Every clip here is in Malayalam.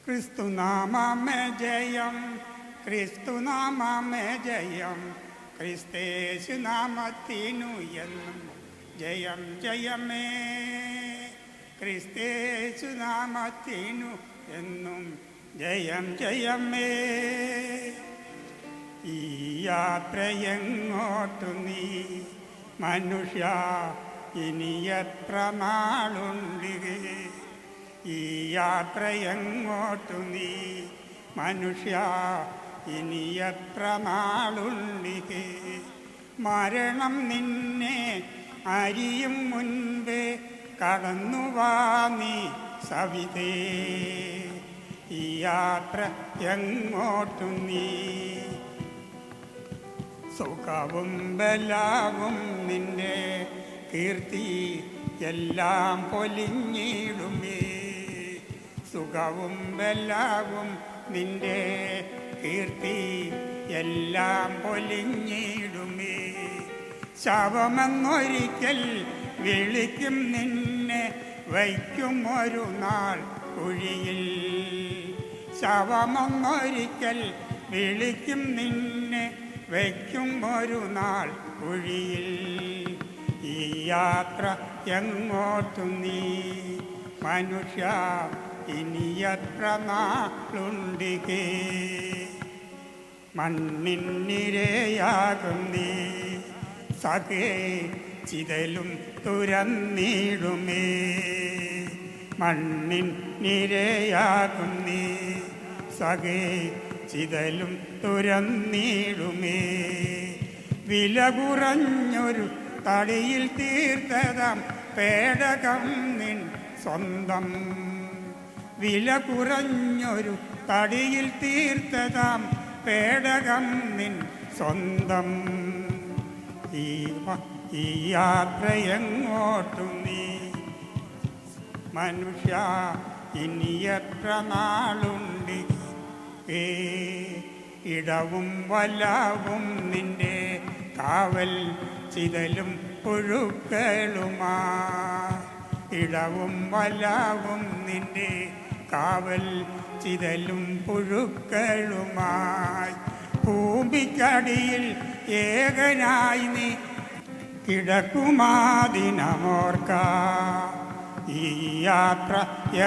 ക്രിസ്തുനാമമേ ജയം, ക്രിസ്തുനാമമേ ജയം, ക്രിസ്തേശുനാമത്തിനു എന്നും ജയം ജയമേ. ക്രിസ്തേശുനാമത്തിനു എന്നും ജയം ജയമേ. ഈ യാത്രയെങ്ങോട്ടു നീ മനുഷ്യ, ഇനി എത്ര നാളുണ്ട്? ഈ യാത്രയെങ്ങോട്ടു നീ മനുഷ്യ, ഇനി എത്ര നാളുണ്ട്? മരണം നിന്നെ അരിയും മുൻപേ കടന്നുവാ നീ സവിതേ. ഈ യാത്ര എങ്ങോട്ടു നീ? സുഖവും ബലവും നിന്റെ കീർത്തി എല്ലാം പൊലിഞ്ഞിടുമേ. സുഖവും ബലവും നിന്റെ കീർത്തി എല്ലാം പൊലിഞ്ഞിടുമേ. ശവമെന്നൊരിക്കൽ വിളിക്കും നിന്നെ, വയ്ക്കും ഒരു നാൾ കുഴിയിൽ. ശവമെന്നൊരിക്കൽ വിളിക്കും നിന്നെ, വയ്ക്കും ഒരു നാൾ കുഴിയിൽ. ഈ യാത്ര എങ്ങോട്ടു നീ മനുഷ്യ, ഇനി എത്ര നാളുണ്ട്? മണ്ണിനിരയാകും നീ സകേ, ചിതലും തുരന്നിടുമേ. മണ്ണിനിരയാകും നീ സകേ, ചിതലും തുരന്നിടുമേ. വില കുറഞ്ഞൊരു തടിയിൽ തീർത്തതാം പേടകം നിൻ സ്വന്തം. വില കുറഞ്ഞൊരു തടിയിൽ തീർത്തതാം പേടകം നിൻ സ്വന്തം. ഈ യാത്രയെങ്ങോട്ടു നീ മനുഷ്യ, ഇനി എത്ര നാളുണ്ട്? ഇടവും വലവും നിന്റെ കാവൽ, ചിതലും പുഴുക്കളുമാ. ഇടവും വലവും നിന്റെ കാവൽ, ചിതലും പുഴുക്കളുമായി. ഭൂമിക്കടിയിൽ ഏകനായി നീ കിടക്കുമാദിനമോർക്ക. ഈ യാത്ര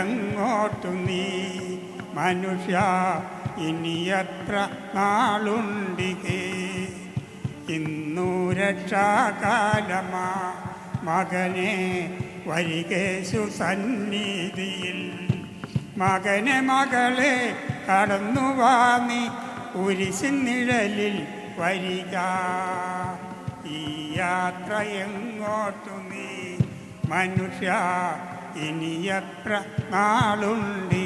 എങ്ങോട്ടു നീ മനുഷ്യ, ഇനി എത്ര നാളുണ്ട്? ഇന്നു രക്ഷാകാലമാ മകനെ, വരികേശു സന്നിധിയിൽ. മകനെ മകളെ കടന്നുവാ നീ, കുരിശിൻ നിഴലിൽ വരിക. ഈ യാത്ര എങ്ങോട്ടു നീ മനുഷ്യ, ഇനി എത്ര നാളുണ്ട്?